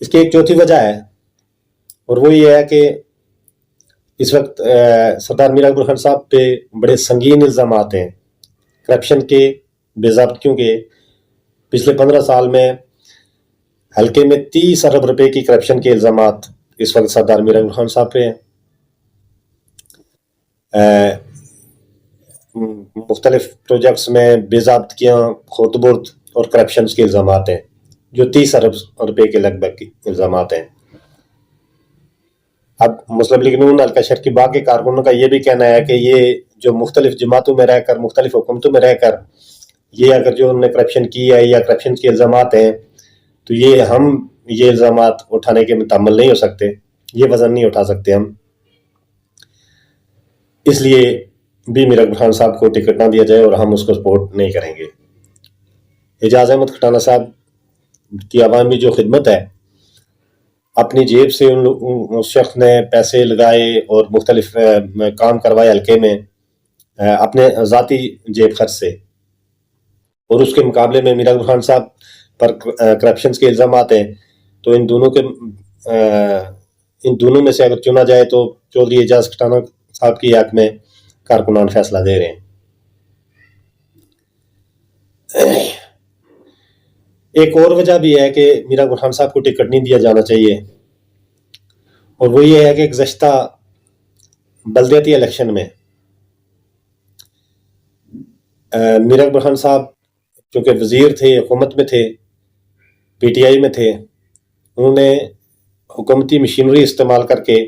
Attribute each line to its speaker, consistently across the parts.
Speaker 1: اس کی ایک چوتھی وجہ ہے، اور وہ یہ ہے کہ اس وقت سردار میر اکبر خان صاحب پہ بڑے سنگین الزامات ہیں کرپشن کے، بے ضابطگیوں کے۔ پچھلے 15 سال میں حلقے میں 30 ارب روپے کی کرپشن کے الزامات اس وقت سردار میر اکبر خان صاحب پہ ہیں۔ مختلف پروجیکٹس میں بے ضابطگیاں، خورد برد اور کرپشنز کے الزامات ہیں، جو 30 ارب روپے کے لگ بھگ کے الزامات ہیں۔ اب مسلم لیگ نون حلقہ شرقی باغ کے کارکنوں کا یہ بھی کہنا ہے کہ یہ جو مختلف جماعتوں میں رہ کر، مختلف حکومتوں میں رہ کر یہ اگر جو انہوں نے کرپشن کی ہے یا کرپشن کے الزامات ہیں، تو ہم یہ الزامات اٹھانے کے متحمل نہیں ہو سکتے، یہ وزن نہیں اٹھا سکتے ہم، اس لیے بھی میر اکبر خان صاحب کو ٹکٹ نہ دیا جائے اور ہم اس کو سپورٹ نہیں کریں گے۔ اعجاز احمد کھٹانہ صاحب کی عوامی جو خدمت ہے، اپنی جیب سے اس شخص نے پیسے لگائے اور مختلف کام کروائے حلقے میں اپنے ذاتی جیب خرچ سے، اور اس کے مقابلے میں میر اکبر خان صاحب پر کرپشنز کے الزامات ہیں، تو ان دونوں میں سے اگر چنا جائے تو چودھری اعجاز کھٹانہ صاحب کی حق میں کارکنان فیصلہ دے رہے ہیں۔ ایک اور وجہ بھی ہے کہ میر اکبر خان صاحب کو ٹکٹ نہیں دیا جانا چاہیے، اور وہ یہ ہے کہ گزشتہ بلدیاتی الیکشن میں میر اکبر خان صاحب چونکہ وزیر تھے، حکومت میں تھے، پی ٹی آئی میں تھے، انہوں نے حکومتی مشینری استعمال کر کے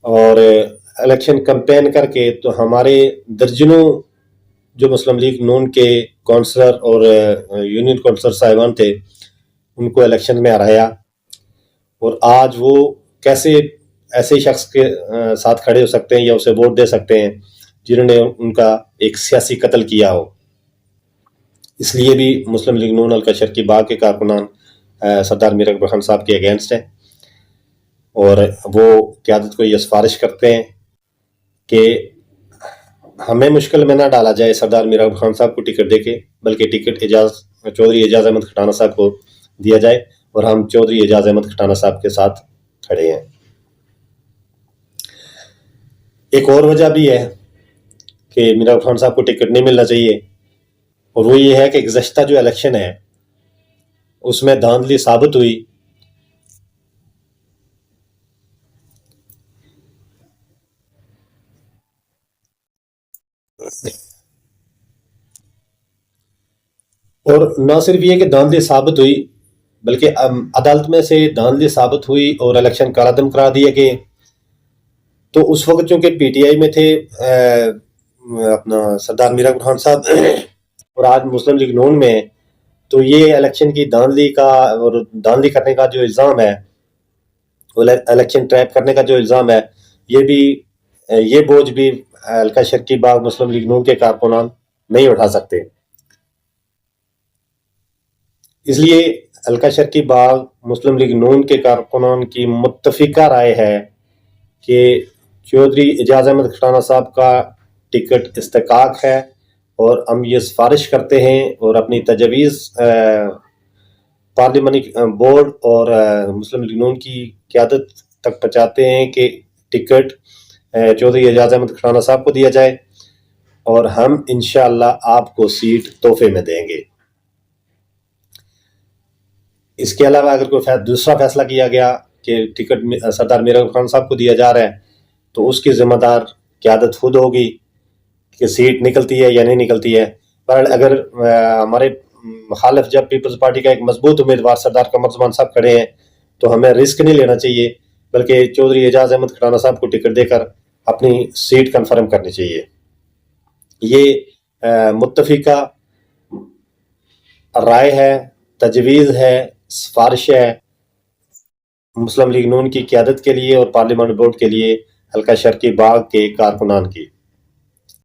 Speaker 1: اور الیکشن کمپین کر کے تو ہمارے درجنوں جو مسلم لیگ نون کے کونسلر اور یونین کونسلر صاحبان تھے ان کو الیکشن میں ہرایا، اور آج وہ کیسے ایسے شخص کے ساتھ کھڑے ہو سکتے ہیں یا اسے ووٹ دے سکتے ہیں جنہوں نے ان کا ایک سیاسی قتل کیا ہو۔ اس لیے بھی مسلم لیگ نون حلقہ شرقی باغ کے کارکنان سردار میر اکبر خان صاحب کے اگینسٹ ہیں، اور وہ قیادت کو یہ سفارش کرتے ہیں کہ ہمیں مشکل میں نہ ڈالا جائے سردار میر اکبر خان صاحب کو ٹکٹ دے کے، بلکہ ٹکٹ چودھری اعجاز احمد کھٹانہ صاحب کو دیا جائے، اور ہم چودھری اعجاز احمد کھٹانہ صاحب کے ساتھ کھڑے ہیں۔ ایک اور وجہ بھی ہے کہ میر اکبر خان صاحب کو ٹکٹ نہیں ملنا چاہیے، اور وہ یہ ہے کہ گزشتہ جو الیکشن ہے اس میں دھاندلی ثابت ہوئی، اور نہ صرف یہ کہ دھاندلی ثابت ہوئی بلکہ عدالت میں سے دھاندلی ثابت ہوئی اور الیکشن کالعدم کرا دیے گئے۔ تو اس وقت چونکہ پی ٹی آئی میں تھے اپنا سردار میر اکبر خان صاحب، اور آج مسلم لیگ نون میں، تو یہ الیکشن کی دھاندلی کا اور دھاندلی کرنے کا جو الزام ہے، الیکشن ٹریپ کرنے کا جو الزام ہے، یہ بوجھ بھی حلقہ شرقی باغ مسلم لیگ نون کے کارکنان نہیں اٹھا سکتے۔ اس لیے حلقہ شرقی باغ مسلم لیگ نون کے کارکنان کی متفقہ رائے ہے کہ چودھری اعجاز احمد کھٹانہ صاحب کا ٹکٹ استحقاق ہے، اور ہم یہ سفارش کرتے ہیں اور اپنی تجویز پارلیمانی بورڈ اور مسلم لیگ نون کی قیادت تک پہنچاتے ہیں کہ ٹکٹ چودھری اعجاز احمد کھٹانہ صاحب کو دیا جائے، اور ہم انشاءاللہ آپ کو سیٹ تحفے میں دیں گے۔ اس کے علاوہ اگر کوئی دوسرا فیصلہ کیا گیا کہ ٹکٹ سردار میر اکبر خان صاحب کو دیا جا رہا ہے تو اس کی ذمہ دار قیادت خود ہوگی کہ سیٹ نکلتی ہے یا نہیں نکلتی ہے۔ پر اگر ہمارے مخالف جب پیپلز پارٹی کا ایک مضبوط امیدوار سردار قمر زمان صاحب کھڑے ہیں تو ہمیں رسک نہیں لینا چاہیے، بلکہ چودھری اعجاز احمد کھٹانہ صاحب کو ٹکٹ دے کر اپنی سیٹ کنفرم کرنی چاہیے۔ یہ متفقہ رائے ہے، تجویز ہے، سفارش ہے مسلم لیگ نون کی قیادت کے لیے اور پارلیمانی بورڈ کے لیے حلقہ شرقی باغ کے کارکنان کی۔